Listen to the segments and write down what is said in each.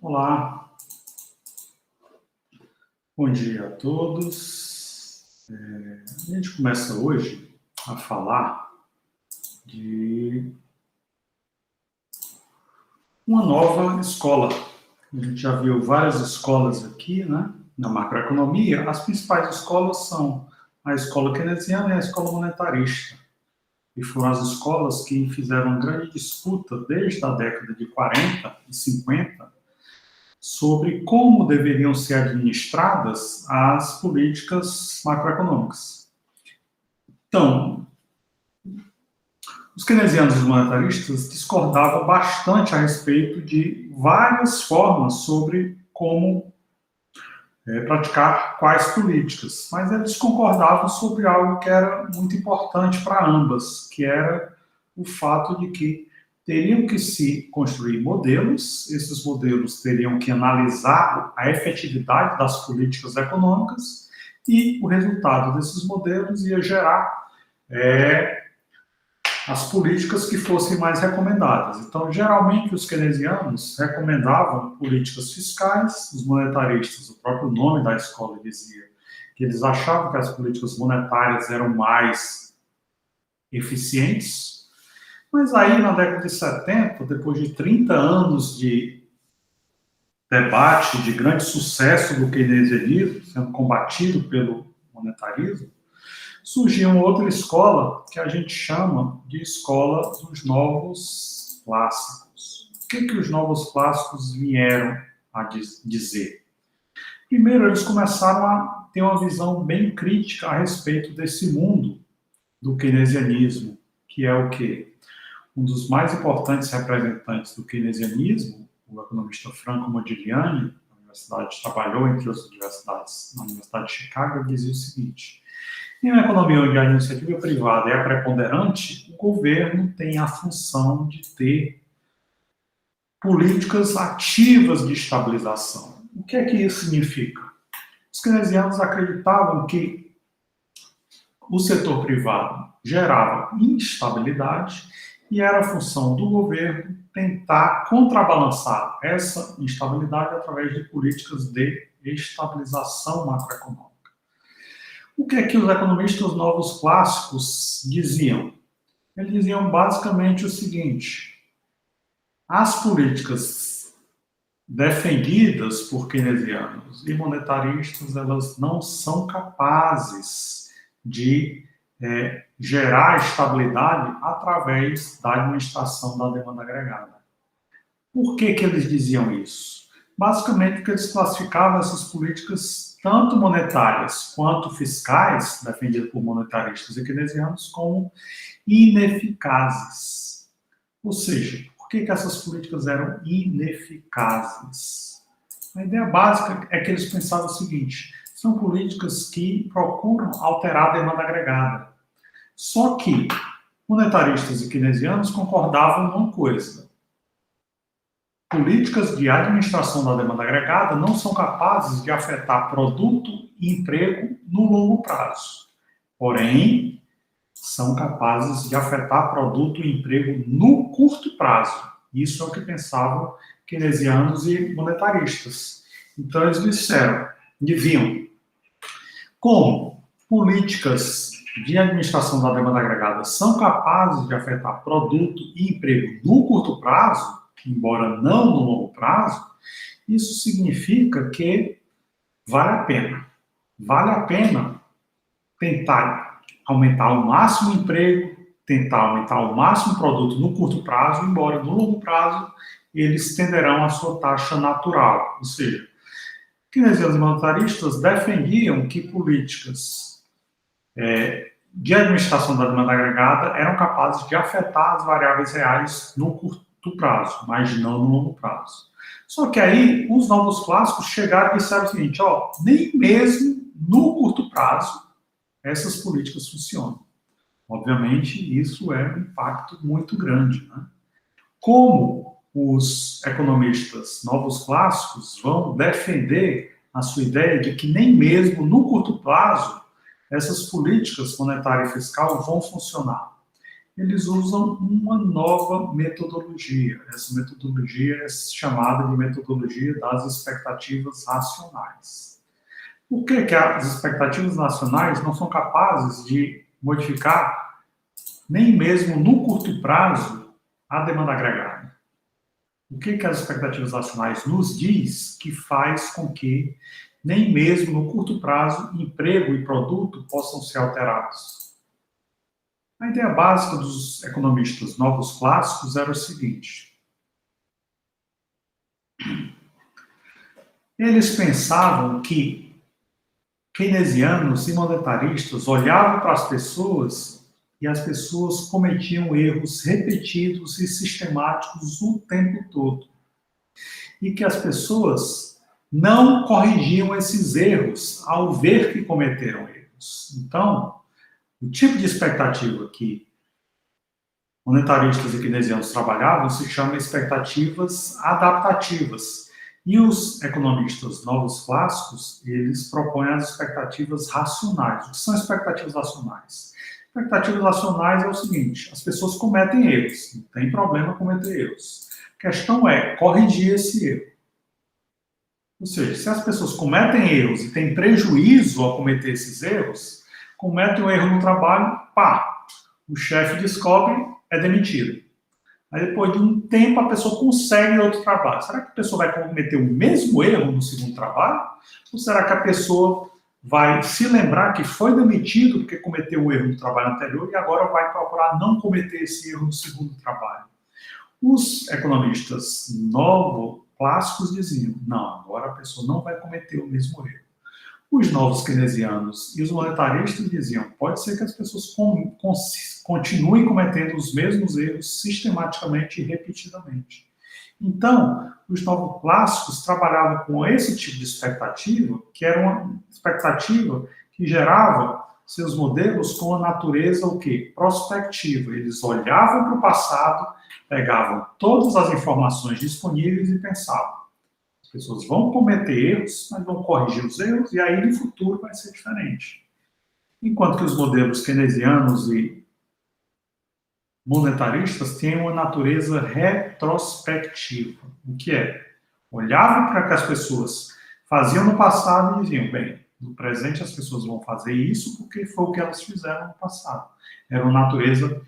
Olá, bom dia a todos. A gente começa hoje a falar de uma nova escola. A gente já viu várias escolas aqui, né? Na macroeconomia, as principais escolas são a escola keynesiana e a escola monetarista. E foram as escolas que fizeram uma grande disputa desde a década de 40 e 50 sobre como deveriam ser administradas as políticas macroeconômicas. Então, os keynesianos e os monetaristas discordavam bastante a respeito de várias formas sobre como praticar quais políticas, mas eles concordavam sobre algo que era muito importante para ambas, que era o fato de que teriam que se construir modelos, esses modelos teriam que analisar a efetividade das políticas econômicas e o resultado desses modelos ia gerar as políticas que fossem mais recomendadas. Então, geralmente, os keynesianos recomendavam políticas fiscais, os monetaristas, o próprio nome da escola dizia que eles achavam que as políticas monetárias eram mais eficientes. Mas aí, na década de 70, depois de 30 anos de debate, de grande sucesso do keynesianismo, sendo combatido pelo monetarismo, surgiu uma outra escola que a gente chama de escola dos novos clássicos. O que os novos clássicos vieram a dizer? Primeiro, eles começaram a ter uma visão bem crítica a respeito desse mundo do keynesianismo, que é o quê? Um dos mais importantes representantes do keynesianismo, o economista Franco Modigliani, trabalhou entre as universidades, na Universidade de Chicago, dizia o seguinte: em uma economia onde a iniciativa privada é preponderante, o governo tem a função de ter políticas ativas de estabilização. O que é que isso significa? Os keynesianos acreditavam que o setor privado gerava instabilidade e era a função do governo tentar contrabalançar essa instabilidade através de políticas de estabilização macroeconômica. O que é que os economistas novos clássicos diziam? Eles diziam basicamente o seguinte: as políticas defendidas por keynesianos e monetaristas, elas não são capazes de gerar estabilidade através da administração da demanda agregada. Por que eles diziam isso? Basicamente porque eles classificavam essas políticas, tanto monetárias quanto fiscais, defendidas por monetaristas e keynesianos, como ineficazes. Ou seja, por que essas políticas eram ineficazes? A ideia básica é que eles pensavam o seguinte: são políticas que procuram alterar a demanda agregada. Só que monetaristas e keynesianos concordavam numa coisa: políticas de administração da demanda agregada não são capazes de afetar produto e emprego no longo prazo. Porém, são capazes de afetar produto e emprego no curto prazo. Isso é o que pensavam keynesianos e monetaristas. Então, eles diziam, como políticas de administração da demanda agregada são capazes de afetar produto e emprego no curto prazo, embora não no longo prazo, isso significa que vale a pena. Vale a pena tentar aumentar ao máximo o emprego, tentar aumentar ao máximo o produto no curto prazo, embora no longo prazo eles tenderão a sua taxa natural. Ou seja, keynesianos e monetaristas defendiam que políticas de administração da demanda agregada eram capazes de afetar as variáveis reais no curto prazo, mas não no longo prazo. Só que aí os novos clássicos chegaram e disseram o seguinte: nem mesmo no curto prazo essas políticas funcionam. Obviamente, isso é um impacto muito grande, né? Como os economistas novos clássicos vão defender a sua ideia de que nem mesmo no curto prazo essas políticas monetária e fiscal vão funcionar? eles usam uma nova metodologia. Essa metodologia é chamada de metodologia das expectativas racionais. Por que as expectativas racionais não são capazes de modificar, nem mesmo no curto prazo, a demanda agregada? O que as expectativas racionais nos diz que faz com que, nem mesmo no curto prazo, emprego e produto possam ser alterados? A ideia básica dos economistas novos clássicos era o seguinte: eles pensavam que keynesianos e monetaristas olhavam para as pessoas e as pessoas cometiam erros repetidos e sistemáticos o tempo todo. E que as pessoas não corrigiam esses erros ao ver que cometeram erros. Então, o tipo de expectativa que monetaristas e keynesianos trabalhavam se chama expectativas adaptativas. E os economistas novos clássicos, eles propõem as expectativas racionais. O que são expectativas racionais? Expectativas racionais é o seguinte: as pessoas cometem erros, não tem problema cometer erros. A questão é corrigir esse erro. Ou seja, se as pessoas cometem erros e têm prejuízo ao cometer esses erros, cometem um erro no trabalho, pá, o chefe descobre, é demitido. Aí depois de um tempo a pessoa consegue outro trabalho. Será que a pessoa vai cometer o mesmo erro no segundo trabalho? Ou será que a pessoa vai se lembrar que foi demitido porque cometeu o erro no trabalho anterior e agora vai procurar não cometer esse erro no segundo trabalho? Os economistas clássicos diziam: não, agora a pessoa não vai cometer o mesmo erro. Os novos keynesianos e os monetaristas diziam: pode ser que as pessoas continuem cometendo os mesmos erros sistematicamente e repetidamente. Então, os novos clássicos trabalhavam com esse tipo de expectativa, que era uma expectativa que gerava seus modelos com a natureza o quê? Prospectiva. Eles olhavam para o passado, pegavam todas as informações disponíveis e pensavam: as pessoas vão cometer erros, mas vão corrigir os erros, e aí no futuro vai ser diferente. Enquanto que os modelos keynesianos e monetaristas têm uma natureza retrospectiva. O que é? Olhavam para o que as pessoas faziam no passado e diziam: bem, no presente as pessoas vão fazer isso porque foi o que elas fizeram no passado. Era uma natureza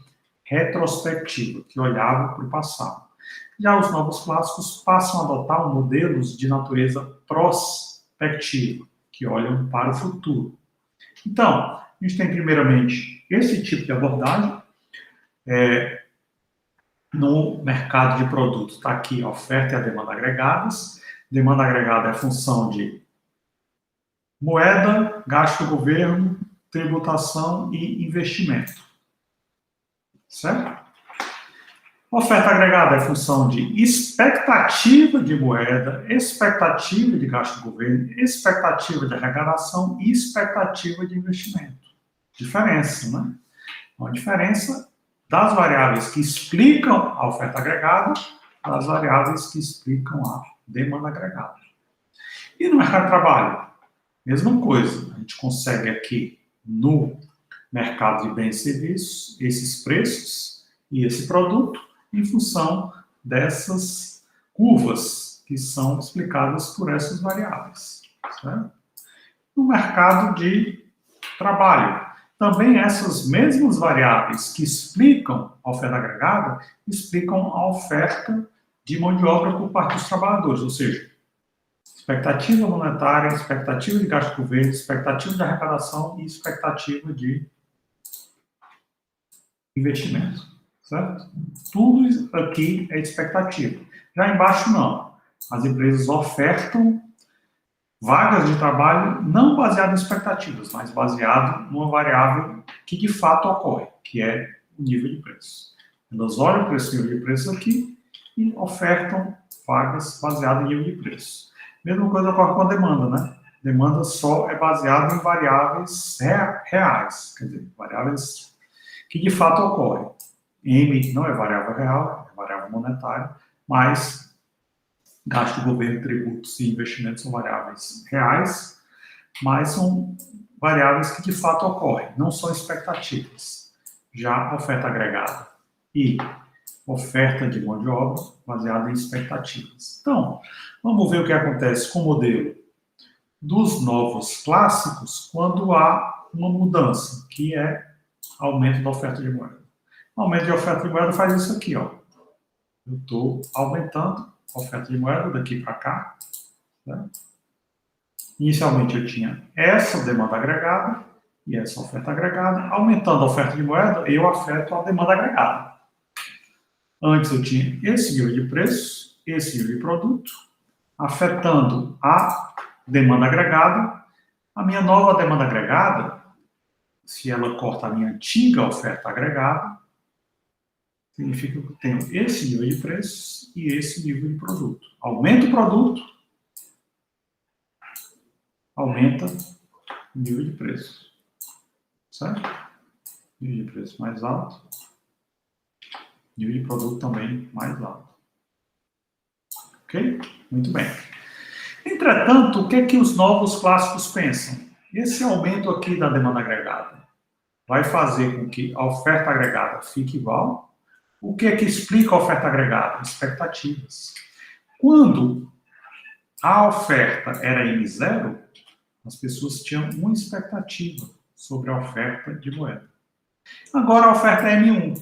retrospectiva, que olhava para o passado. Já os novos clássicos passam a adotar modelos de natureza prospectiva, que olham para o futuro. Então, a gente tem primeiramente esse tipo de abordagem. No mercado de produtos está aqui a oferta e a demanda agregadas. Demanda agregada é função de moeda, gasto do governo, tributação e investimento. Certo? Oferta agregada é função de expectativa de moeda, expectativa de gasto do governo, expectativa de arrecadação e expectativa de investimento. Diferença, né? Uma diferença das variáveis que explicam a oferta agregada das variáveis que explicam a demanda agregada. E no mercado de trabalho? Mesma coisa. A gente consegue aqui no mercado de bens e serviços esses preços e esse produto em função dessas curvas que são explicadas por essas variáveis. Certo? No mercado de trabalho, também essas mesmas variáveis que explicam a oferta agregada, explicam a oferta de mão de obra por parte dos trabalhadores, ou seja, expectativa monetária, expectativa de gasto do governo, expectativa de arrecadação e expectativa de investimento. Certo? Tudo aqui é expectativa. Já embaixo, não. As empresas ofertam vagas de trabalho não baseado em expectativas, mas baseado numa variável que de fato ocorre, que é o nível de preço. Elas olham para esse nível de preço aqui e ofertam vagas baseadas em nível de preço. Mesma coisa ocorre com a demanda, né? Demanda só é baseada em variáveis reais, quer dizer, variáveis que de fato ocorrem. M não é variável real, é variável monetária, mas gasto do governo, tributos e investimentos são variáveis reais, mas são variáveis que de fato ocorrem, não são expectativas. já oferta agregada e oferta de mão de obra baseada em expectativas. Então, vamos ver o que acontece com o modelo dos novos clássicos quando há uma mudança, que é aumento da oferta de moeda. O aumento de oferta de moeda faz isso aqui, ó. Eu estou aumentando a oferta de moeda daqui para cá. Né? Inicialmente eu tinha essa demanda agregada e essa oferta agregada. Aumentando a oferta de moeda, eu afeto a demanda agregada. Antes eu tinha esse nível de preço, esse nível de produto, afetando a demanda agregada. A minha nova demanda agregada, se ela corta a minha antiga oferta agregada, significa que eu tenho esse nível de preço e esse nível de produto. Aumenta o produto, aumenta o nível de preço. Certo? Nível de preço mais alto, nível de produto também mais alto. Ok? Muito bem. Entretanto, o que é que os novos clássicos pensam? Esse aumento aqui da demanda agregada vai fazer com que a oferta agregada fique igual. O que é que explica a oferta agregada? Expectativas. Quando a oferta era M0, as pessoas tinham uma expectativa sobre a oferta de moeda. Agora a oferta é M1.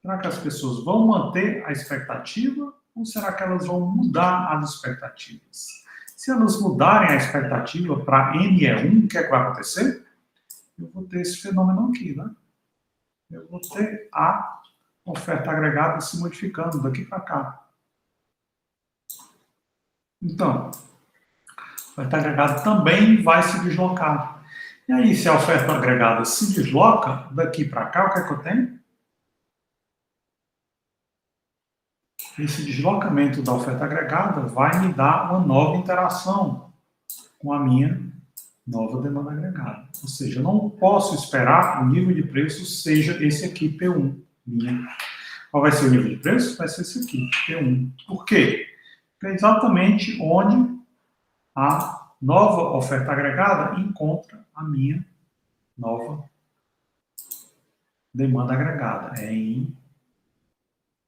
Será que as pessoas vão manter a expectativa ou será que elas vão mudar as expectativas? Se elas mudarem a expectativa para M1, o que é que vai acontecer? Eu vou ter esse fenômeno aqui, né? Eu vou ter a oferta agregada se modificando daqui para cá. Então, a oferta agregada também vai se deslocar. E aí, se a oferta agregada se desloca daqui para cá, o que é que eu tenho? Esse deslocamento da oferta agregada vai me dar uma nova interação com a minha nova demanda agregada. Ou seja, eu não posso esperar que o nível de preço seja esse aqui, P1. Minha. Qual vai ser o nível de preço? Vai ser esse aqui, P1. Por quê? Porque é exatamente onde a nova oferta agregada encontra a minha nova demanda agregada. É em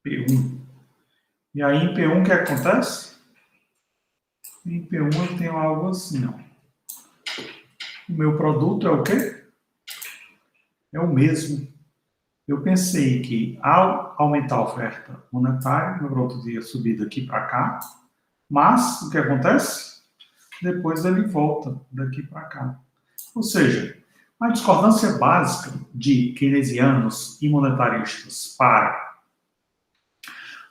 P1. E aí, em P1, o que acontece? Em P1 eu tenho algo assim, ó. O meu produto é o quê? É o mesmo. Eu pensei que, ao aumentar a oferta monetária, meu produto ia subir daqui para cá, mas o que acontece? Depois ele volta daqui para cá. Ou seja, a discordância básica de keynesianos e monetaristas para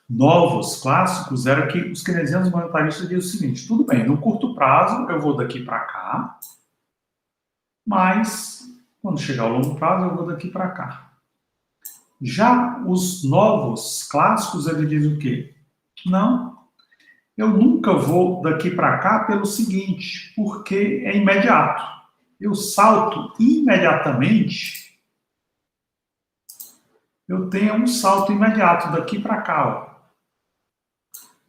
novos clássicos era que os keynesianos monetaristas diziam o seguinte: tudo bem, no curto prazo eu vou daqui para cá, mas quando chegar ao longo prazo eu vou daqui para cá. Já os novos clássicos, eles dizem o quê? Não, eu nunca vou daqui para cá pelo seguinte, porque é imediato. Eu salto imediatamente, eu tenho um salto imediato daqui para cá, ó.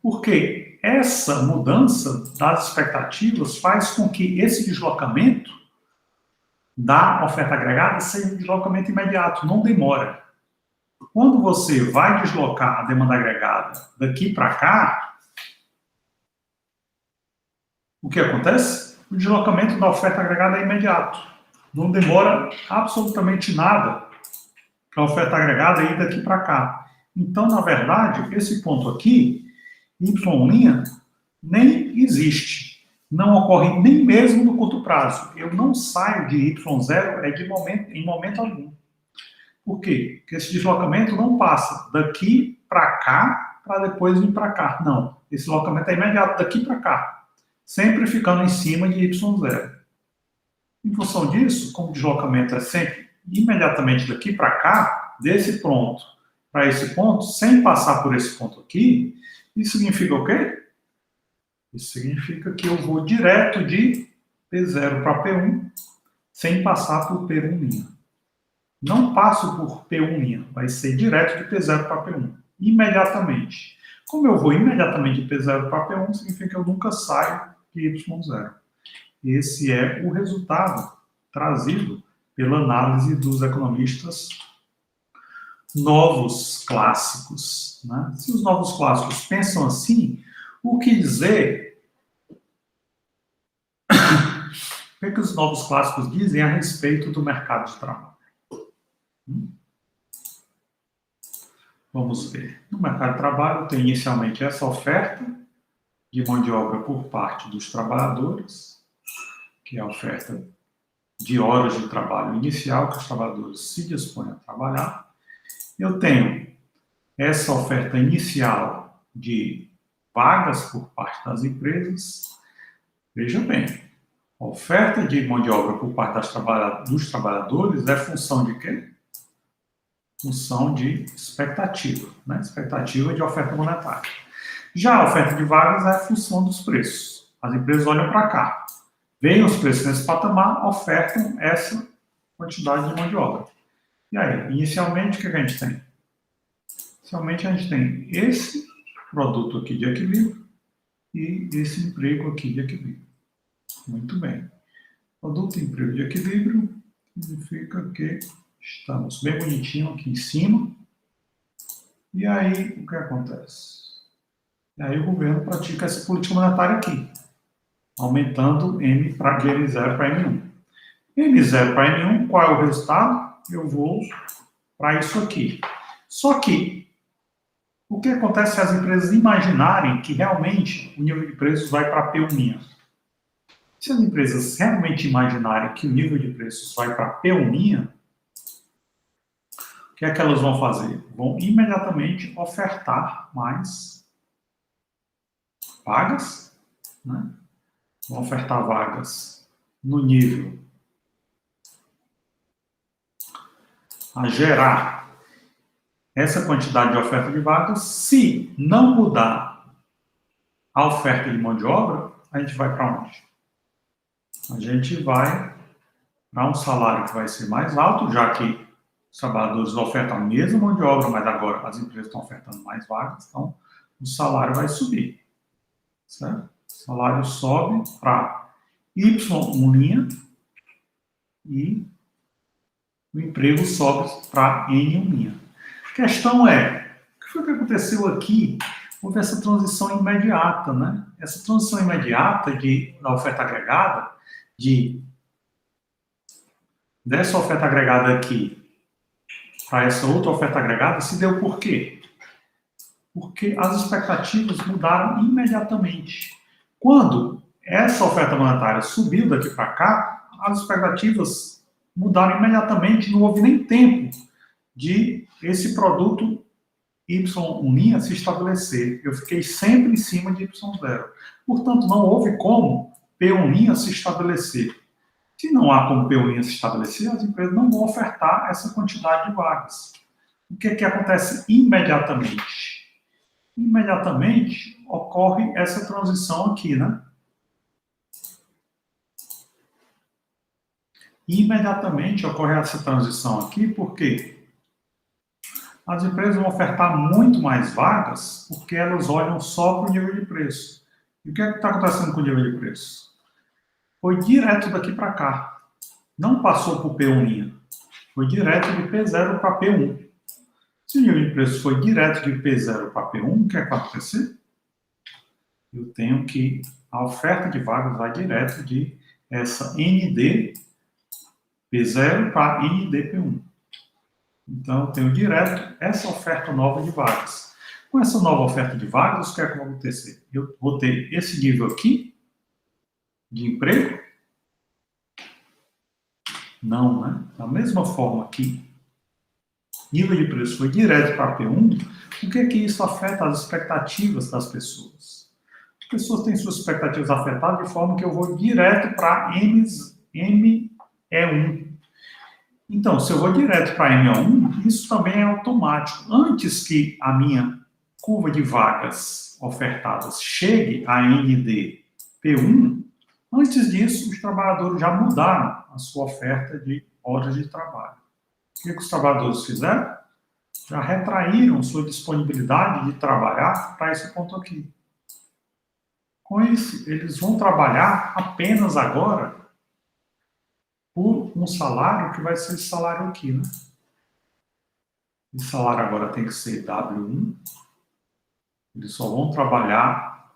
Porque essa mudança das expectativas faz com que esse deslocamento da oferta agregada seja um deslocamento imediato, não demora. Quando você vai deslocar a demanda agregada daqui para cá, o que acontece? O deslocamento da oferta agregada é imediato. Não demora absolutamente nada para a oferta agregada ir daqui para cá. Então, na verdade, esse ponto aqui, Y', nem existe. Não ocorre nem mesmo no curto prazo. Eu não saio de Y0 em momento algum. Por quê? Porque esse deslocamento não passa daqui para cá para depois vir para cá. Não. Esse deslocamento é imediato daqui para cá. Sempre ficando em cima de Y0. Em função disso, como o deslocamento é sempre imediatamente daqui para cá, desse ponto para esse ponto, sem passar por esse ponto aqui, isso significa o quê? Isso significa que eu vou direto de P0 para P1, sem passar por P1'. Não passo por P1', vai ser direto de P0 para P1, imediatamente. Como eu vou imediatamente de P0 para P1, significa que eu nunca saio de Y0. Esse é o resultado trazido pela análise dos economistas novos clássicos, né? Se os novos clássicos pensam assim, o que dizer? O que os novos clássicos dizem a respeito do mercado de trabalho? Vamos ver. No mercado de trabalho tem inicialmente essa oferta de mão de obra por parte dos trabalhadores, que é a oferta de horas de trabalho inicial que os trabalhadores se dispõem a trabalhar. Eu tenho essa oferta inicial de vagas por parte das empresas. Veja bem, a oferta de mão de obra por parte dos trabalhadores é função de quê? Função de expectativa, né? Expectativa de oferta monetária. Já a oferta de vagas é função dos preços. As empresas olham para cá, veem os preços nesse patamar, ofertam essa quantidade de mão de obra. E aí, inicialmente, o que a gente tem? Inicialmente, a gente tem esse produto aqui de equilíbrio e esse emprego aqui de equilíbrio. Muito bem. Produto e emprego de equilíbrio significa que estamos bem bonitinho aqui em cima. E aí, o que acontece? E aí o governo pratica essa política monetária aqui, aumentando M de M0 para M1. M0 para M1, qual é o resultado? Eu vou para isso aqui. Só que, o que acontece se as empresas imaginarem que realmente o nível de preços vai para P1? Se as empresas realmente imaginarem que o nível de preços vai para P1, o que é que elas vão fazer? Vão imediatamente ofertar mais vagas, né? Vão ofertar vagas no nível a gerar essa quantidade de oferta de vagas. Se não mudar a oferta de mão de obra, a gente vai para onde? A gente vai para um salário que vai ser mais alto, já que os trabalhadores ofertam a mesma mão de obra, mas agora as empresas estão ofertando mais vagas, então o salário vai subir, certo? O salário sobe para Y1' e o emprego sobe para N1'. A questão é, o que foi que aconteceu aqui? Houve essa transição imediata, né? Essa transição imediata da oferta agregada, dessa oferta agregada aqui para essa outra oferta agregada, se deu por quê? Porque as expectativas mudaram imediatamente. Quando essa oferta monetária subiu daqui para cá, as expectativas mudaram imediatamente, não houve nem tempo de esse produto Y1' se estabelecer. Eu fiquei sempre em cima de Y0. Portanto, não houve como P1' se estabelecer. Se não há como P1' se estabelecer, as empresas não vão ofertar essa quantidade de vagas. O que é que acontece imediatamente? Imediatamente ocorre essa transição aqui, né? Imediatamente ocorre essa transição aqui, porque as empresas vão ofertar muito mais vagas porque elas olham só para o nível de preço. E o que é que está acontecendo com o nível de preço? Foi direto daqui para cá. Não passou por P1'. Foi direto de P0 para P1. Se o nível de preço foi direto de P0 para P1, o que é que vai acontecer? Eu tenho que a oferta de vagas vai direto de essa ND P0 para ND P1. Então, eu tenho direto essa oferta nova de vagas. Com essa nova oferta de vagas, o que é que vai acontecer? Eu vou ter esse nível aqui de emprego? Não, né? Da mesma forma que nível de preço foi direto para P1, o que é que isso afeta as expectativas das pessoas? As pessoas têm suas expectativas afetadas de forma que eu vou direto para ME1. Então, se eu vou direto para ME1, isso também é automático. Antes que a minha curva de vagas ofertadas chegue a NDP1, antes disso, os trabalhadores já mudaram a sua oferta de horas de trabalho. O que os trabalhadores fizeram? Já retraíram sua disponibilidade de trabalhar para esse ponto aqui. Com isso, eles vão trabalhar apenas agora por um salário que vai ser esse salário aqui, né? O salário agora tem que ser W1. Eles só vão trabalhar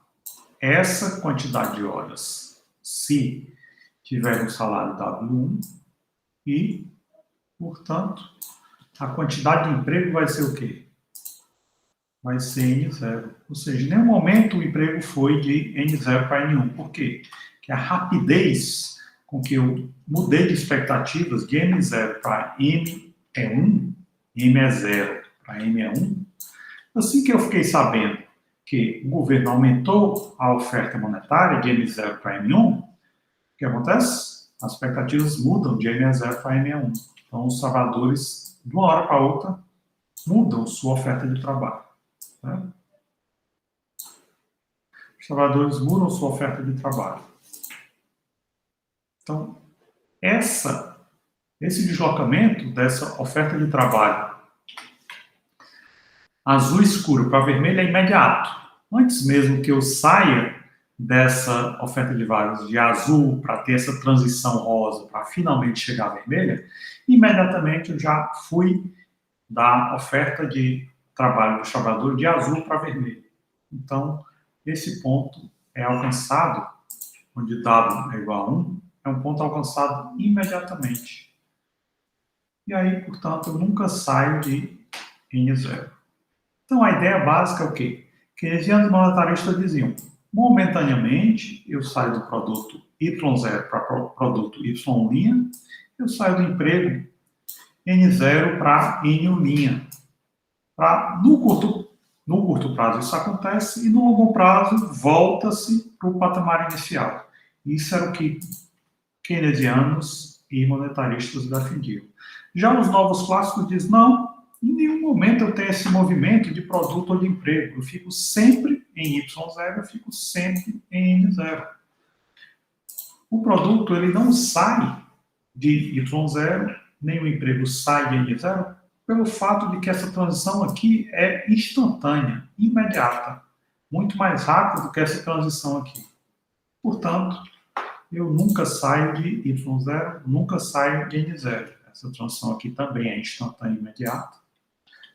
essa quantidade de horas se tiver um salário W1 e, portanto, a quantidade de emprego vai ser o quê? Vai ser N0. Ou seja, em nenhum momento o emprego foi de N0 para N1. Por quê? Porque a rapidez com que eu mudei de expectativas de M0 para M é 1, M é 0 para M é 1, assim que eu fiquei sabendo que o governo aumentou a oferta monetária de M0 para M1, o que acontece? As expectativas mudam de M0 para M1. Então, os trabalhadores, de uma hora para outra, mudam sua oferta de trabalho. Né? Os trabalhadores mudam sua oferta de trabalho. Então, esse deslocamento dessa oferta de trabalho azul escuro para vermelho é imediato. Antes mesmo que eu saia dessa oferta de vagas de azul para ter essa transição rosa para finalmente chegar à vermelha, imediatamente eu já fui da oferta de trabalho dos trabalhadores de azul para vermelho. Então, esse ponto é alcançado, onde W é igual a 1, é um ponto alcançado imediatamente. E aí, portanto, eu nunca saio de N0. Então, a ideia básica é o quê? Keynesianos e monetaristas diziam, momentaneamente, eu saio do produto Y0 para o produto Y', eu saio do emprego N0 para N'. No curto prazo isso acontece e no longo prazo volta-se para o patamar inicial. Isso era o que keynesianos e monetaristas defendiam. Já os novos clássicos dizem, não, em nenhum momento eu tenho esse movimento de produto ou de emprego. Eu fico sempre em Y0, eu fico sempre em N0. O produto ele não sai de Y0, nem o emprego sai de N0, pelo fato de que essa transição aqui é instantânea, imediata, muito mais rápida do que essa transição aqui. Portanto, eu nunca saio de Y0, nunca saio de N0. Essa transição aqui também é instantânea e imediata,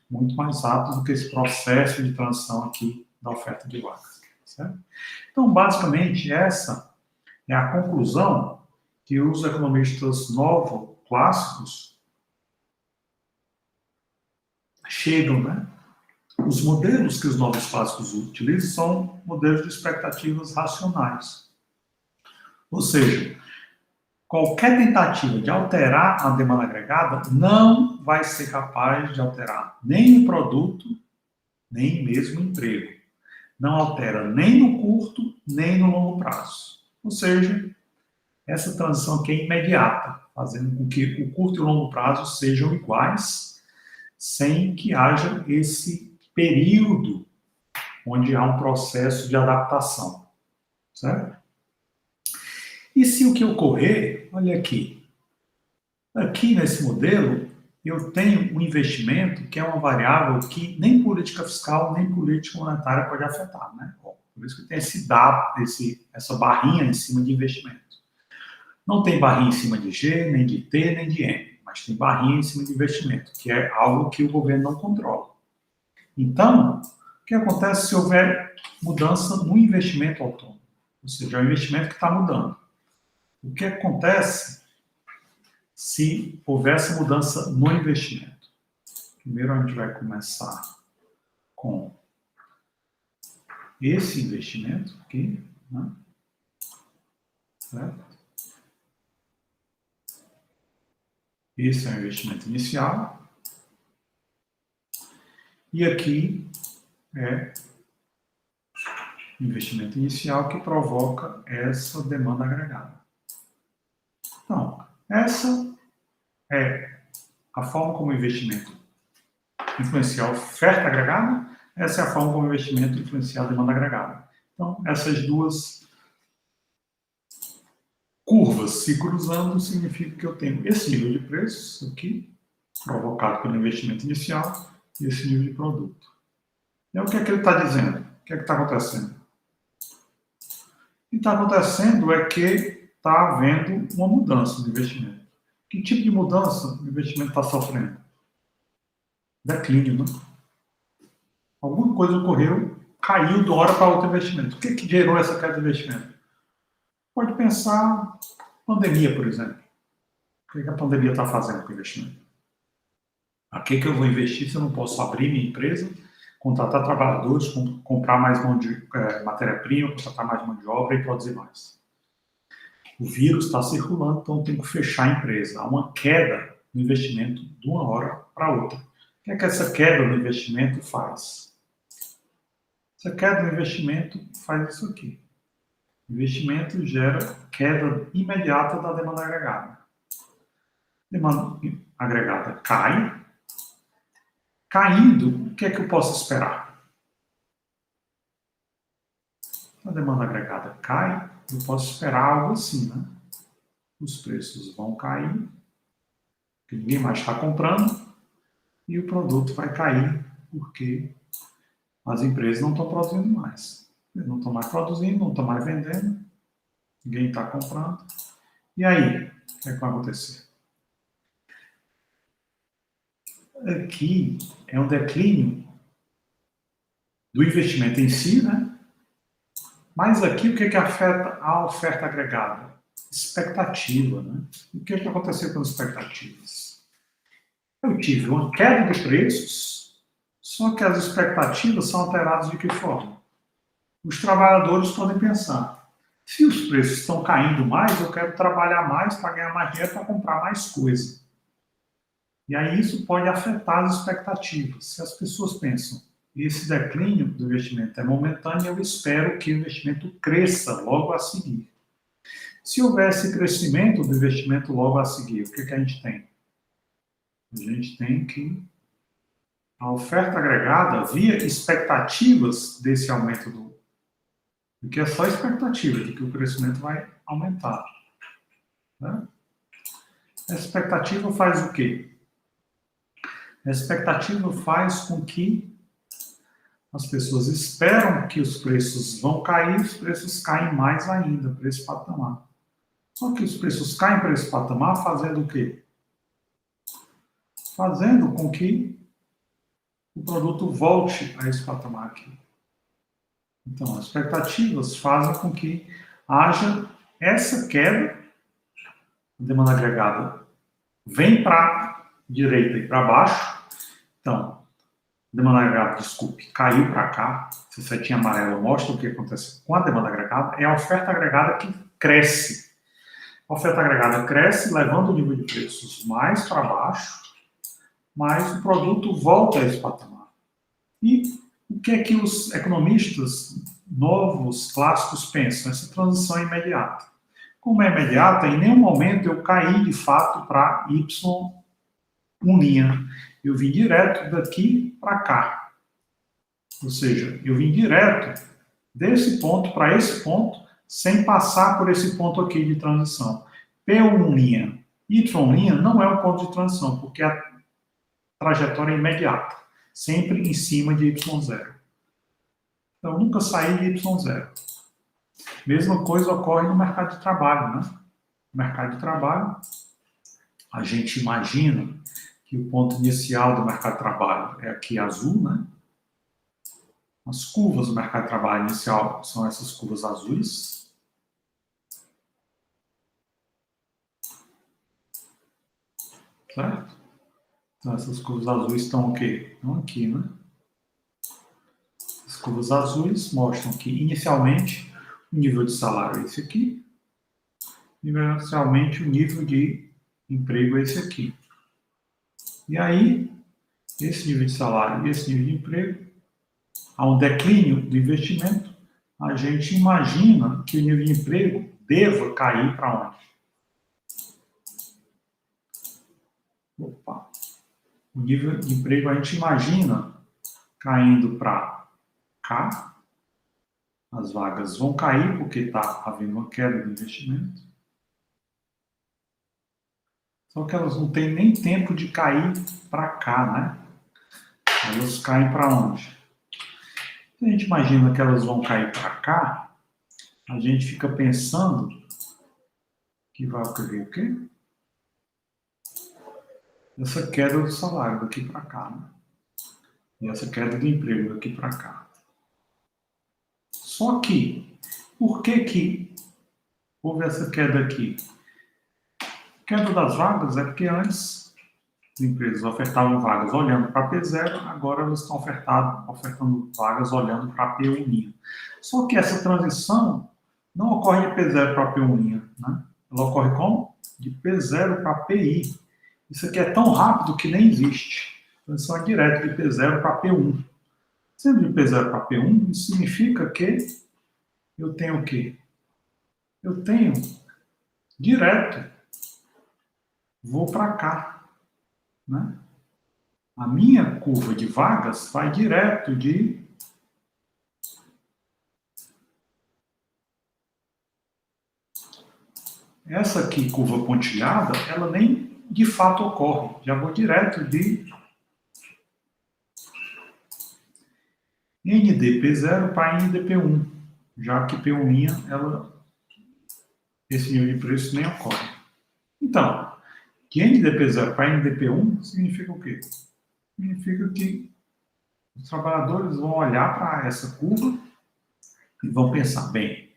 muito mais rápido do que esse processo de transição aqui da oferta de vagas. Certo? Então, basicamente, essa é a conclusão que os economistas novoclássicos chegam, né? Os modelos que os novos clássicos utilizam são modelos de expectativas racionais. Ou seja, qualquer tentativa de alterar a demanda agregada não vai ser capaz de alterar nem o produto, nem mesmo o emprego. Não altera nem no curto, nem no longo prazo. Ou seja, essa transição aqui é imediata, fazendo com que o curto e o longo prazo sejam iguais, sem que haja esse período onde há um processo de adaptação. Certo? E se o que ocorrer, olha aqui nesse modelo, eu tenho um investimento que é uma variável que nem política fiscal, nem política monetária pode afetar, né? Por isso que tem essa barrinha em cima de investimento. Não tem barrinha em cima de G, nem de T, nem de M, mas tem barrinha em cima de investimento, que é algo que o governo não controla. Então, o que acontece se houver mudança no investimento autônomo? Ou seja, é o investimento que está mudando. O que acontece se houvesse mudança no investimento? Primeiro a gente vai começar com esse investimento aqui, né? Certo? Esse é o investimento inicial. E aqui é o investimento inicial que provoca essa demanda agregada. Então, essa é a forma como o investimento influencia a oferta agregada, essa é a forma como o investimento influencia a demanda agregada. Então, essas duas curvas se cruzando significa que eu tenho esse nível de preços aqui, provocado pelo investimento inicial, e esse nível de produto. E o que é que ele está dizendo? O que é que está acontecendo? O que está acontecendo é que está havendo uma mudança no investimento. Que tipo de mudança o investimento está sofrendo? declínio, né? Alguma coisa ocorreu, caiu de uma hora para outra o investimento. O que gerou essa queda de investimento? Pode pensar pandemia, por exemplo. O que a pandemia está fazendo com o investimento? A que eu vou investir se eu não posso abrir minha empresa, contratar trabalhadores, comprar mais matéria-prima, contratar mais mão de obra e produzir mais? O vírus está circulando, então eu tenho que fechar a empresa. Há uma queda no investimento de uma hora para outra. O que é que essa queda no investimento faz? Essa queda no investimento faz isso aqui. O investimento gera queda imediata da demanda agregada. Demanda agregada cai. Caindo, o que é que eu posso esperar? A demanda agregada cai, eu posso esperar algo assim, né? Os preços vão cair, porque ninguém mais está comprando, e o produto vai cair, porque as empresas não estão produzindo mais. Eles não estão mais produzindo, não estão mais vendendo, ninguém está comprando. E aí, o que é que vai acontecer? Aqui é um declínio do investimento em si, né? Mas aqui o que afeta a oferta agregada? Expectativa, né? O que aconteceu com as expectativas? Eu tive uma queda de preços, só que as expectativas são alteradas de que forma? Os trabalhadores podem pensar, se os preços estão caindo mais, eu quero trabalhar mais para ganhar mais dinheiro para comprar mais coisa. E aí isso pode afetar as expectativas. Se as pessoas pensam, esse declínio do investimento é momentâneo, eu espero que o investimento cresça logo a seguir. Se houvesse crescimento do investimento logo a seguir, o que a gente tem? A gente tem que a oferta agregada, via expectativas desse aumento que é só expectativa de que o crescimento vai aumentar. Né? A expectativa faz o quê? A expectativa faz com que as pessoas esperam que os preços vão cair, os preços caem mais ainda para esse patamar. Só que os preços caem para esse patamar fazendo o quê? Fazendo com que o produto volte a esse patamar aqui. Então, as expectativas fazem com que haja essa queda, a demanda agregada vem para a direita e para baixo. Então, demanda agregada, desculpe, caiu para cá. Essa setinha amarela mostra o que acontece com a demanda agregada. É a oferta agregada que cresce. A oferta agregada cresce, levando o nível de preços mais para baixo, mas o produto volta a esse patamar. E o que é que os economistas novos, clássicos, pensam? Essa transição é imediata. Como é imediata, em nenhum momento eu caí de fato para Y linha. Eu vim direto daqui para cá. Ou seja, eu vim direto desse ponto para esse ponto, sem passar por esse ponto aqui de transição. P1', Y' não é um ponto de transição, porque a trajetória é imediata, sempre em cima de Y0. Então, eu nunca saí de Y0. Mesma coisa ocorre no mercado de trabalho, né? No mercado de trabalho, a gente imagina que o ponto inicial do mercado de trabalho é aqui azul, né? As curvas do mercado de trabalho inicial são essas curvas azuis. Certo? Então, essas curvas azuis estão o quê? Estão aqui, né? As curvas azuis mostram que, inicialmente, o nível de salário é esse aqui. Inicialmente, o nível de emprego é esse aqui. E aí, esse nível de salário e esse nível de emprego, há um declínio do investimento, a gente imagina que o nível de emprego deva cair para onde? Opa! O nível de emprego a gente imagina caindo para cá. As vagas vão cair porque está havendo uma queda do investimento. Só que elas não têm nem tempo de cair para cá, né? Elas caem para onde? Se a gente imagina que elas vão cair para cá, a gente fica pensando que vai ocorrer o quê? Essa queda do salário daqui para cá, né? E essa queda do emprego daqui para cá. Só que, por que houve essa queda aqui? Queda das vagas é porque antes as empresas ofertavam vagas olhando para P0, agora elas estão ofertando vagas olhando para P1'. Só que essa transição não ocorre de P0 para P1', né? Ela ocorre como? De P0 para PI. Isso aqui é tão rápido que nem existe. Transição é direta de P0 para P1. Sendo de P0 para P1, isso significa que eu tenho o quê? Eu tenho direto, vou para cá, né? A minha curva de vagas vai direto de essa aqui, curva pontilhada, ela nem de fato ocorre. Já vou direto de NDP0 para NDP1, já que P1', esse nível de preço nem ocorre. Então, de NDP0 para NDP1 significa o quê? Significa que os trabalhadores vão olhar para essa curva e vão pensar, bem,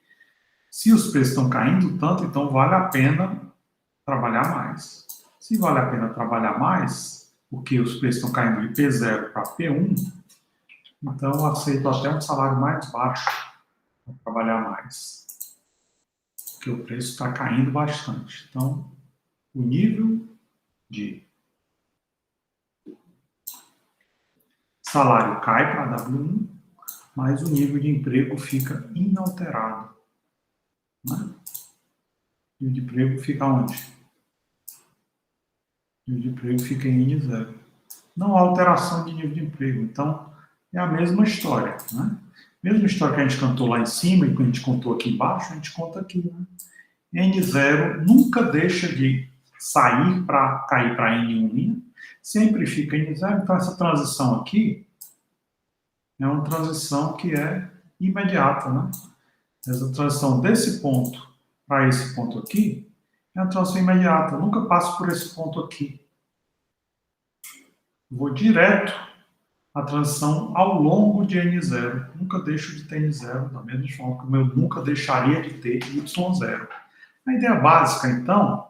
se os preços estão caindo tanto, então vale a pena trabalhar mais. Se vale a pena trabalhar mais, porque os preços estão caindo de P0 para P1, então eu aceito até um salário mais baixo para trabalhar mais. Porque o preço está caindo bastante. Então, o nível de salário cai para W1, mas o nível de emprego fica inalterado. Né? O nível de emprego fica onde? O nível de emprego fica em N0. Não há alteração de nível de emprego. Então, é a mesma história. Né? Mesma história que a gente cantou lá em cima e que a gente contou aqui embaixo, a gente conta aqui. Né? N0 nunca deixa de sair para cair para N1', sempre fica N0. Então, essa transição aqui é uma transição que é imediata. Né? Essa transição desse ponto para esse ponto aqui é uma transição imediata. Eu nunca passo por esse ponto aqui. Vou direto à transição ao longo de N0. Nunca deixo de ter N0, da mesma forma como eu nunca deixaria de ter Y0. A ideia básica, então,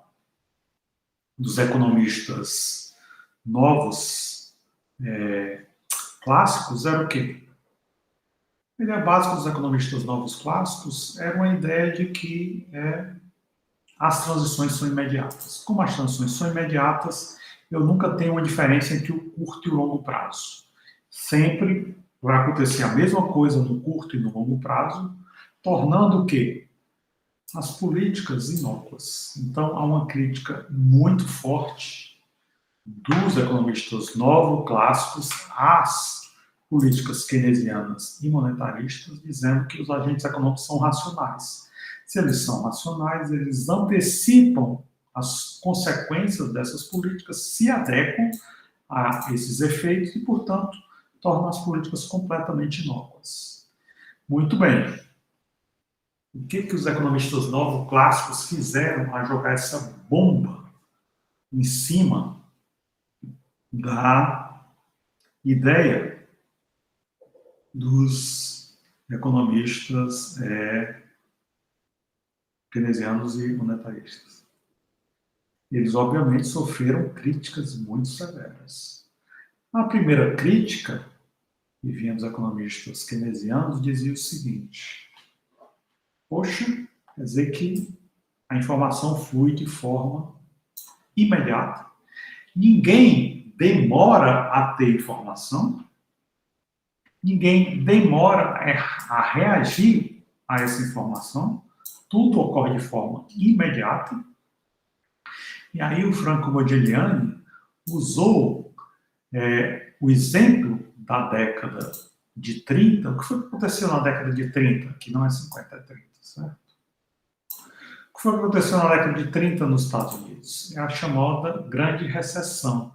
dos economistas novos, clássicos, era o quê? A ideia básica dos economistas novos clássicos era uma ideia de que as transições são imediatas. Como as transições são imediatas, eu nunca tenho uma diferença entre o curto e o longo prazo. Sempre vai acontecer a mesma coisa no curto e no longo prazo, tornando o quê? As políticas inócuas. Então, há uma crítica muito forte dos economistas novo-clássicos às políticas keynesianas e monetaristas, dizendo que os agentes econômicos são racionais. Se eles são racionais, eles antecipam as consequências dessas políticas, se adequam a esses efeitos e, portanto, tornam as políticas completamente inócuas. Muito bem. O que os economistas novos clássicos fizeram a jogar essa bomba em cima da ideia dos economistas keynesianos e monetaristas? Eles, obviamente, sofreram críticas muito severas. A primeira crítica, que vinha dos economistas keynesianos, dizia o seguinte: poxa, quer dizer que a informação flui de forma imediata, ninguém demora a ter informação, ninguém demora a reagir a essa informação, tudo ocorre de forma imediata. E aí o Franco Modigliani usou o exemplo da década de 30, o que foi que aconteceu na década de 30, que não é 50, é 30, certo? O que foi que aconteceu na década de 30 nos Estados Unidos? É a chamada Grande Recessão,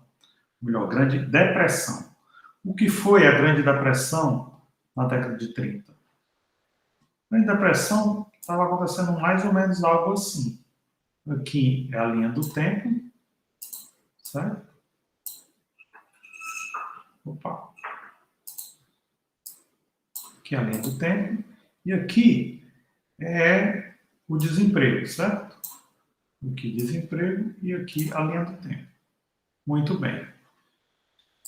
melhor, Grande Depressão. O que foi a Grande Depressão na década de 30? A Grande Depressão estava acontecendo mais ou menos algo assim. Aqui é a linha do tempo, certo? Opa. que é a linha do tempo, e aqui é o desemprego, certo? Aqui desemprego e aqui a linha do tempo. Muito bem.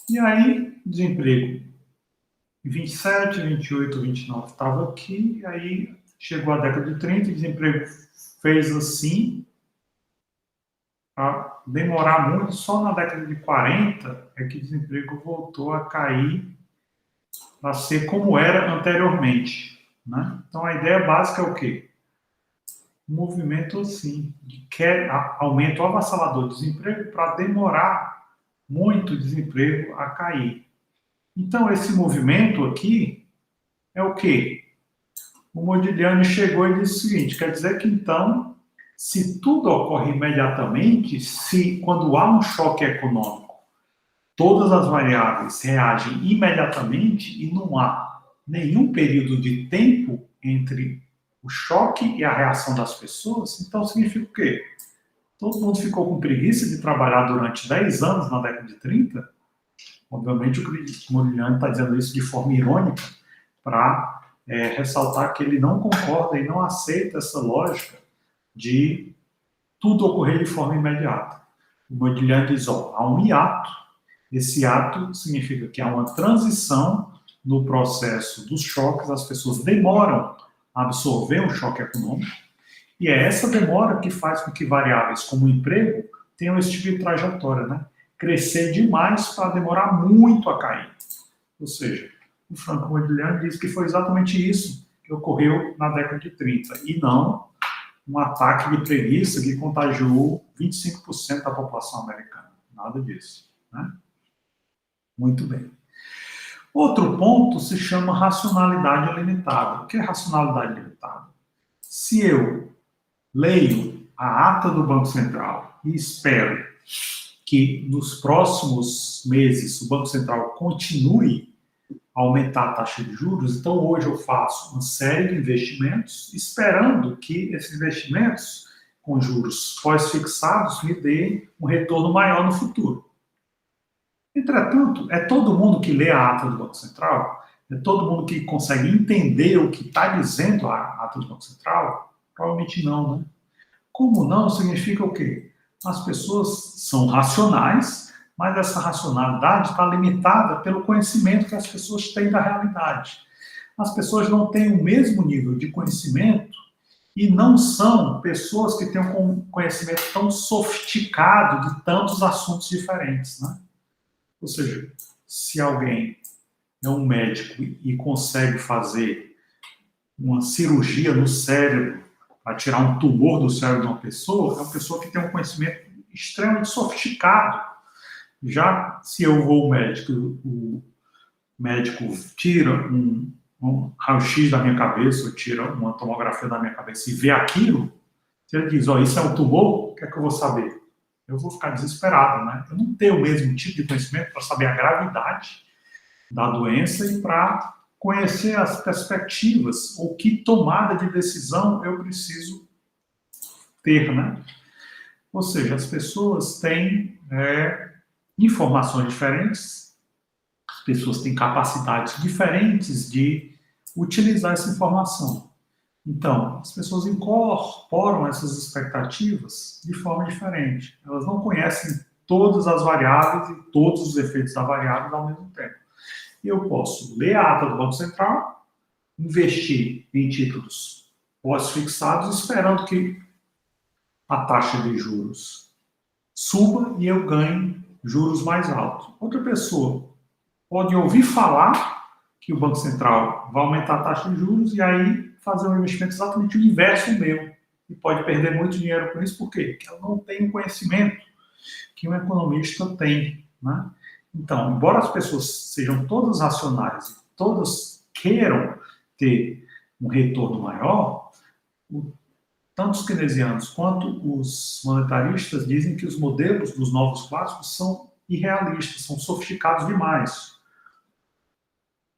E aí, desemprego 27, 28, 29 estava aqui, e aí chegou a década de 30, desemprego fez assim, para demorar muito, só na década de 40 é que o desemprego voltou a cair para ser como era anteriormente. Né? Então, a ideia básica é o quê? Um movimento assim, de aumento avassalador do desemprego para demorar muito o desemprego a cair. Então, esse movimento aqui é o quê? O Modigliani chegou e disse o seguinte, quer dizer que, então, se tudo ocorre imediatamente, se quando há um choque econômico, todas as variáveis reagem imediatamente e não há nenhum período de tempo entre o choque e a reação das pessoas, então significa o quê? Todo mundo ficou com preguiça de trabalhar durante 10 anos na década de 30? Obviamente o Modigliani está dizendo isso de forma irônica para ressaltar que ele não concorda e não aceita essa lógica de tudo ocorrer de forma imediata. O Modigliani diz, há um hiato. Esse ato significa que há uma transição no processo dos choques, as pessoas demoram a absorver um choque econômico, e é essa demora que faz com que variáveis como o emprego tenham esse tipo de trajetória, né? Crescer demais para demorar muito a cair. Ou seja, o Franco Modigliani diz que foi exatamente isso que ocorreu na década de 30, e não um ataque de preguiça que contagiou 25% da população americana. Nada disso, né? Muito bem. Outro ponto se chama racionalidade limitada. O que é racionalidade limitada? Se eu leio a ata do Banco Central e espero que nos próximos meses o Banco Central continue a aumentar a taxa de juros, então hoje eu faço uma série de investimentos esperando que esses investimentos com juros pós-fixados me deem um retorno maior no futuro. Entretanto, é todo mundo que lê a ata do Banco Central? É todo mundo que consegue entender o que está dizendo a ata do Banco Central? Provavelmente não, né? Como não, significa o quê? As pessoas são racionais, mas essa racionalidade está limitada pelo conhecimento que as pessoas têm da realidade. As pessoas não têm o mesmo nível de conhecimento e não são pessoas que têm um conhecimento tão sofisticado de tantos assuntos diferentes, né? Ou seja, se alguém é um médico e consegue fazer uma cirurgia no cérebro para tirar um tumor do cérebro de uma pessoa que tem um conhecimento extremamente sofisticado. Já se eu vou ao médico, o médico tira um raio-x da minha cabeça, ou tira uma tomografia da minha cabeça e vê aquilo, se ele diz, isso é um tumor, o que é que eu vou saber? Eu vou ficar desesperado, né? Eu não tenho o mesmo tipo de conhecimento para saber a gravidade da doença e para conhecer as perspectivas ou que tomada de decisão eu preciso ter, né? Ou seja, as pessoas têm informações diferentes, as pessoas têm capacidades diferentes de utilizar essa informação. Então, as pessoas incorporam essas expectativas de forma diferente. Elas não conhecem todas as variáveis e todos os efeitos da variável ao mesmo tempo. E eu posso ler a ata do Banco Central, investir em títulos pós-fixados, esperando que a taxa de juros suba e eu ganhe juros mais altos. Outra pessoa pode ouvir falar que o Banco Central vai aumentar a taxa de juros e aí fazer um investimento exatamente o inverso meu. E pode perder muito dinheiro com isso, por quê? Porque ela não tem o conhecimento que um economista tem, né? Então, embora as pessoas sejam todas racionais e todas queiram ter um retorno maior, tanto os keynesianos quanto os monetaristas dizem que os modelos dos novos clássicos são irrealistas, são sofisticados demais.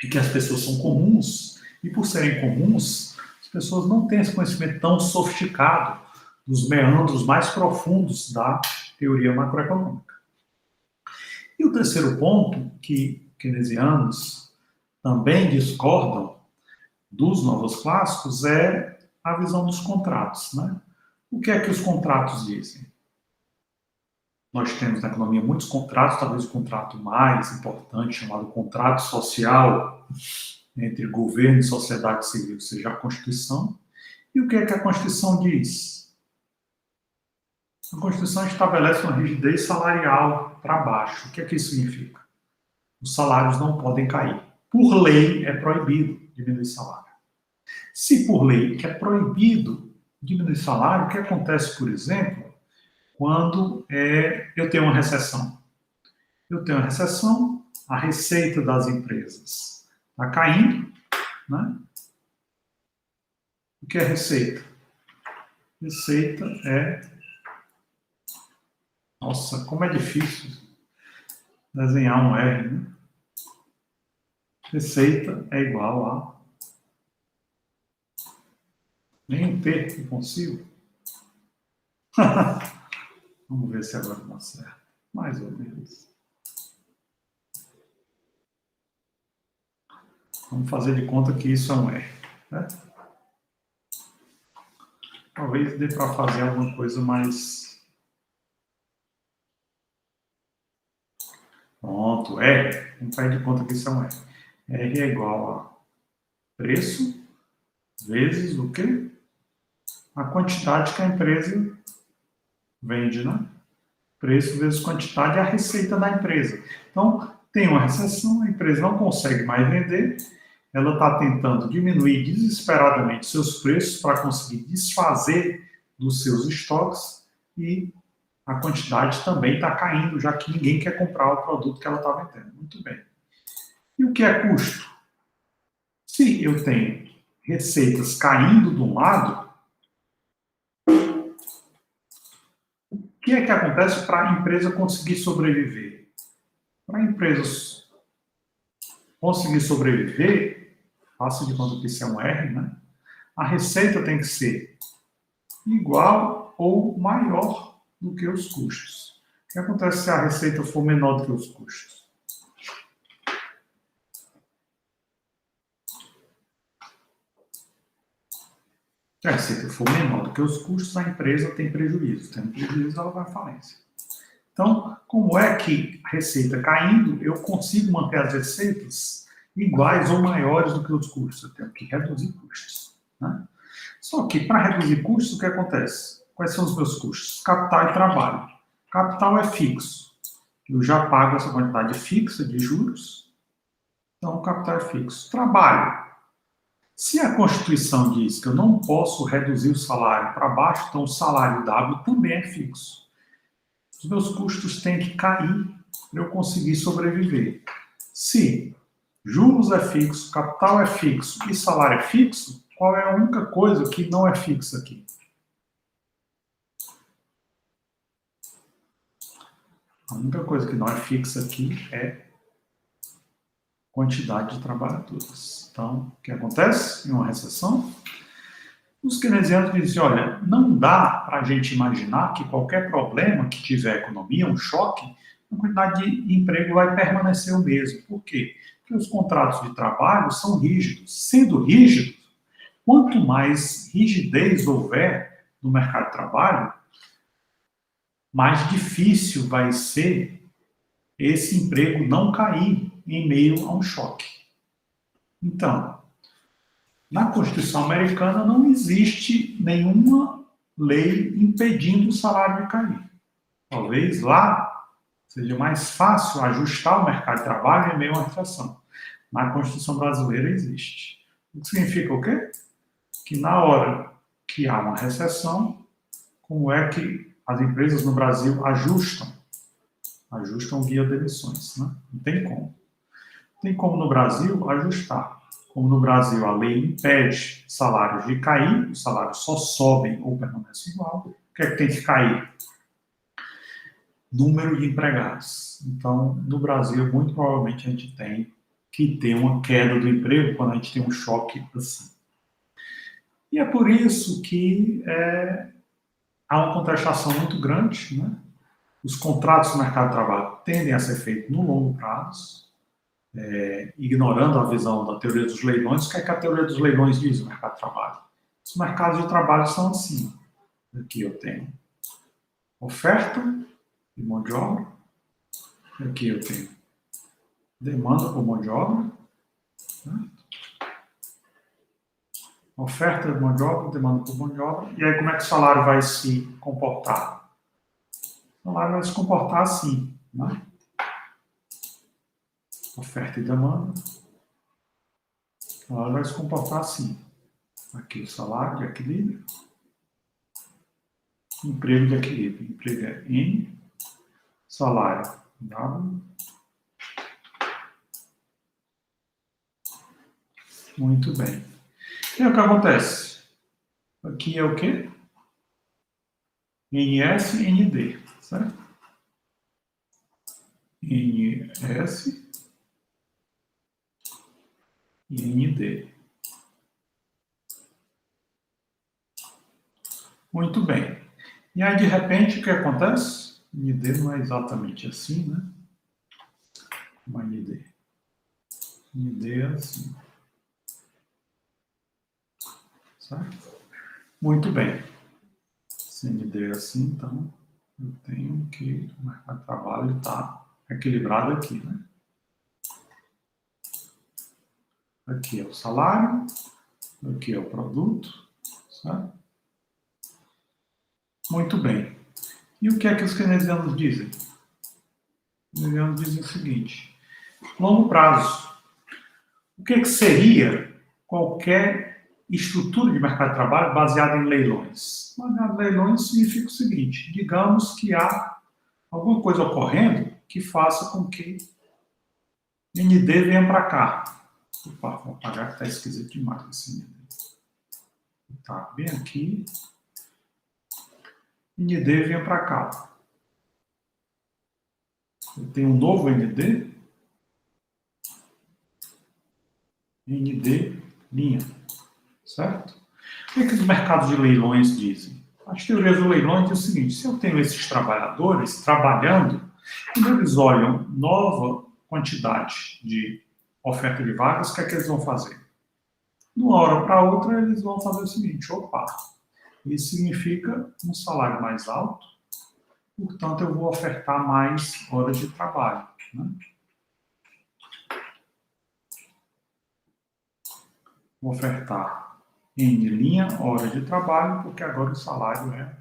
E que as pessoas são comuns, e por serem comuns, as pessoas não têm esse conhecimento tão sofisticado dos meandros mais profundos da teoria macroeconômica. E o terceiro ponto, que keynesianos também discordam, dos novos clássicos é a visão dos contratos, né? O que é que os contratos dizem? Nós temos na economia muitos contratos, talvez o contrato mais importante, chamado contrato social, entre governo e sociedade civil, seja a Constituição. E o que é que a Constituição diz? A Constituição estabelece uma rigidez salarial para baixo. O que é que isso significa? Os salários não podem cair. Por lei, é proibido diminuir salário. Se por lei é proibido diminuir salário, o que acontece, por exemplo, quando eu tenho uma recessão? Eu tenho uma recessão, a receita das empresas está caindo, né? O que é receita? Receita é... Nossa, como é difícil desenhar um R, né? Receita é igual a... Nem um P eu consigo. Vamos ver se agora dá certo. Mais ou menos. Vamos fazer de conta que isso é um R. Né? Talvez dê para fazer alguma coisa mais... Pronto, R. Vamos fazer de conta que isso é um R. R é igual a preço vezes o quê? A quantidade que a empresa vende, né? Preço vezes quantidade é a receita da empresa. Então, tem uma recessão, a empresa não consegue mais vender, ela está tentando diminuir desesperadamente seus preços para conseguir desfazer dos seus estoques e a quantidade também está caindo, já que ninguém quer comprar o produto que ela está vendendo. Muito bem. E o que é custo? Se eu tenho receitas caindo de um lado, o que é que acontece para a empresa conseguir sobreviver? Para a empresa conseguir sobreviver, faço de conta que isso é um R, né? A receita tem que ser igual ou maior do que os custos. O que acontece se a receita for menor do que os custos? Se a receita for menor do que os custos, a empresa tem prejuízo. Tendo prejuízo, ela vai à falência. Então, como é que a receita caindo, eu consigo manter as receitas iguais ou maiores do que os custos? Eu tenho que reduzir custos. Né? Só que, para reduzir custos, o que acontece? Quais são os meus custos? Capital e trabalho. Capital é fixo. Eu já pago essa quantidade fixa de juros, então o capital é fixo. Trabalho. Se a Constituição diz que eu não posso reduzir o salário para baixo, então o salário W também é fixo. Os meus custos têm que cair para eu conseguir sobreviver. Se juros é fixo, capital é fixo e salário é fixo, qual é a única coisa que não é fixa aqui? A única coisa que não é fixa aqui é quantidade de trabalhadores. Então, o que acontece em uma recessão? Os keynesianos dizem, olha, não dá para a gente imaginar que qualquer problema que tiver a economia, um choque, a quantidade de emprego vai permanecer o mesmo. Por quê? Porque os contratos de trabalho são rígidos. Sendo rígidos, quanto mais rigidez houver no mercado de trabalho, mais difícil vai ser esse emprego não cair em meio a um choque. Então, na Constituição americana não existe nenhuma lei impedindo o salário de cair. Talvez lá seja mais fácil ajustar o mercado de trabalho em meio a uma recessão. Na Constituição brasileira existe. O que significa o quê? Que na hora que há uma recessão, como é que as empresas no Brasil ajustam? Ajustam via demissões, né? Não tem como. Tem como no Brasil ajustar. Como no Brasil a lei impede salários de cair, os salários só sobem ou permanecem igual, o que é que tem que cair? Número de empregados. Então, no Brasil, muito provavelmente a gente tem que ter uma queda do emprego quando a gente tem um choque assim. E é por isso que há uma contestação muito grande, né? Os contratos do mercado de trabalho tendem a ser feitos no longo prazo. ignorando a visão da teoria dos leilões, o que é que a teoria dos leilões diz no mercado de trabalho? Os mercados de trabalho são assim. Aqui eu tenho oferta de mão de obra, aqui eu tenho demanda por mão de obra, né? Oferta de mão de obra, demanda por mão de obra, e aí como é que o salário vai se comportar? O salário vai se comportar assim, né? Oferta e demanda, o salário vai se comportar assim. Aqui o salário de equilíbrio, emprego de equilíbrio. Emprego é N, salário W. Muito bem. E o que acontece? Aqui é o quê? NS e ND, certo? NS e ND. Muito bem. E aí, de repente, o que acontece? ND não é exatamente assim, né? Como é ND? ND é assim. Certo? Muito bem. Se ND é assim, então eu tenho que o mercado de trabalho está equilibrado aqui, né? Aqui é o salário, aqui é o produto, certo? Muito bem. E o que é que os keynesianos dizem? Os keynesianos dizem o seguinte: longo prazo. O que é que seria qualquer estrutura de mercado de trabalho baseada em leilões? Baseada em leilões significa o seguinte: digamos que há alguma coisa ocorrendo que faça com que ND venha para cá. Opa, vou apagar que está esquisito demais esse ND. Tá bem aqui. ND venha para cá. Eu tenho um novo ND. ND linha. Certo? O que é que os mercados de leilões dizem? As teorias do leilão dizem o seguinte: se eu tenho esses trabalhadores trabalhando, quando eles olham nova quantidade de oferta de vagas, o que é que eles vão fazer? De uma hora para outra, eles vão fazer o seguinte: opa, isso significa um salário mais alto, portanto, eu vou ofertar mais horas de trabalho. Né? Vou ofertar N linha, horas de trabalho, porque agora o salário é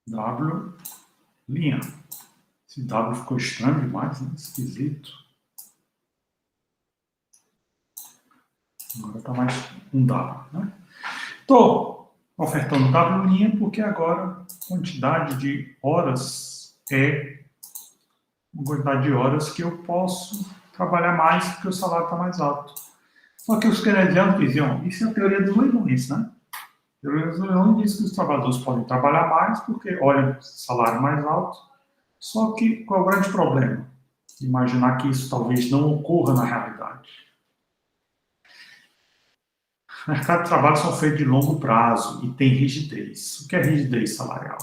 W linha. Esse W ficou estranho demais, né? Esquisito. Agora está mais um W, né? Estou ofertando W' porque agora a quantidade de horas é uma quantidade de horas que eu posso trabalhar mais porque o salário está mais alto. Só que os keynesianos diziam, isso é a teoria dos leilões, né? A teoria dos leilões diz que os trabalhadores podem trabalhar mais porque olham para o salário mais alto. Só que qual é o grande problema? Imaginar que isso talvez não ocorra na realidade. Os mercados de trabalho são feitos de longo prazo e tem rigidez. O que é rigidez salarial?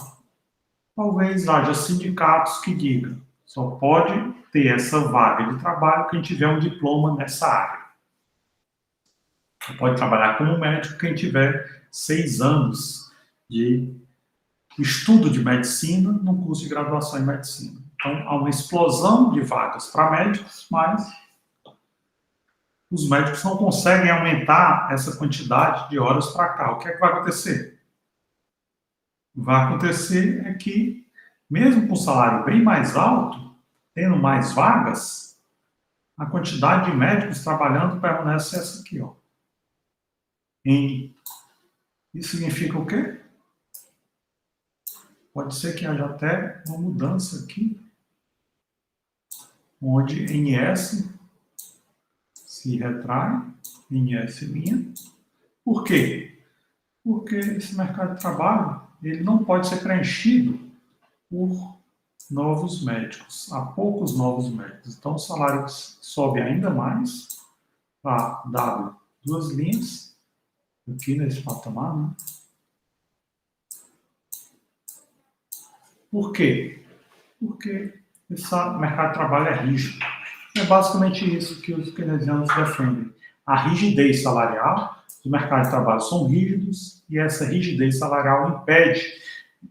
Talvez haja sindicatos que digam só pode ter essa vaga de trabalho quem tiver um diploma nessa área. Só pode trabalhar como médico quem tiver 6 anos de estudo de medicina num curso de graduação em medicina. Então, há uma explosão de vagas para médicos, mas os médicos não conseguem aumentar essa quantidade de horas para cá. O que é que vai acontecer? Vai acontecer é que, mesmo com salário bem mais alto, tendo mais vagas, a quantidade de médicos trabalhando permanece essa aqui, ó. Isso significa o quê? Pode ser que haja até uma mudança aqui, onde NS se retrai, NS linha. Por quê? Porque esse mercado de trabalho ele não pode ser preenchido por novos médicos. Há poucos novos médicos. Então, o salário sobe ainda mais para W, 2 linhas, aqui nesse patamar. Né? Por quê? porque esse mercado de trabalho é rígido. É basicamente isso que os keynesianos defendem. A rigidez salarial, os mercados de trabalho são rígidos e essa rigidez salarial impede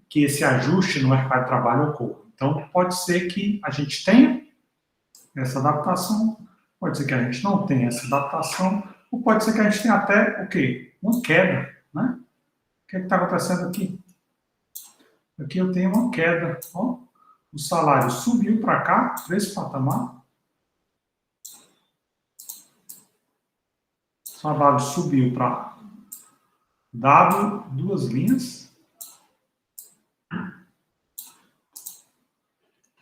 que esse ajuste no mercado de trabalho ocorra. Então, pode ser que a gente tenha essa adaptação, pode ser que a gente não tenha essa adaptação, ou pode ser que a gente tenha até o quê? Uma queda, né? O que está acontecendo aqui? Aqui eu tenho uma queda, ó. O salário subiu para cá, para esse patamar. O salário subiu para W, duas linhas.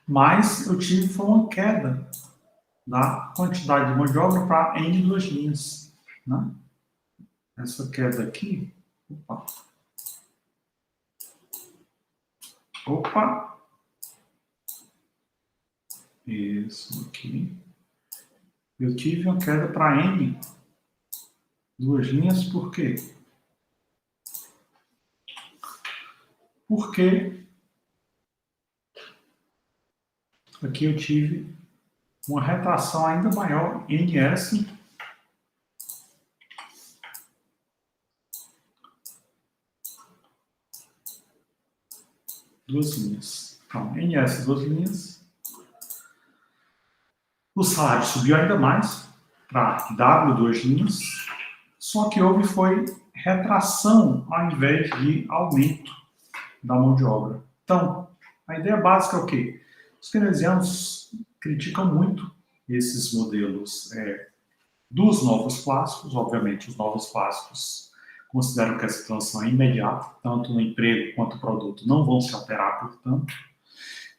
Mas eu tive foi uma queda da quantidade de mão de obra para N duas linhas. Né? Essa queda aqui. Opa! Isso aqui. Eu tive uma queda para N duas linhas, por quê? Porque aqui eu tive uma retração ainda maior, NS, duas linhas. Então, NS, duas linhas. O salário subiu ainda mais para W, duas linhas. Só que houve foi retração ao invés de aumento da mão de obra. Então, a ideia básica é o quê? Os keynesianos criticam muito esses modelos dos novos clássicos. Obviamente, os novos clássicos consideram que essa transição é imediata, tanto no emprego quanto no produto não vão se alterar, portanto,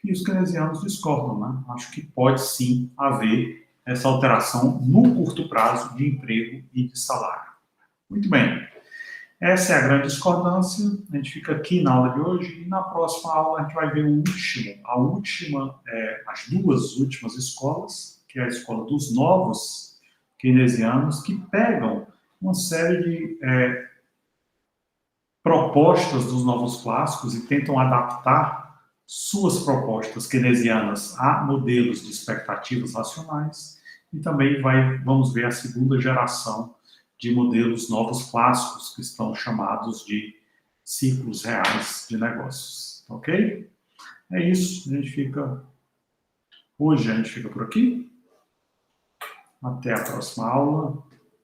e os keynesianos discordam, né? Acho que pode sim haver essa alteração no curto prazo de emprego e de salário. Muito bem. Essa é a grande discordância. A gente fica aqui na aula de hoje e na próxima aula a gente vai ver as duas últimas escolas, que é a escola dos novos keynesianos, que pegam uma série de propostas dos novos clássicos e tentam adaptar suas propostas keynesianas a modelos de expectativas racionais. E também vamos ver a segunda geração de modelos novos clássicos, que estão chamados de ciclos reais de negócios. Ok? É isso. Hoje a gente fica por aqui. Até a próxima aula.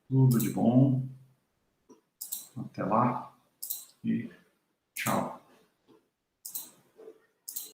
Tudo de bom. Até lá. E tchau.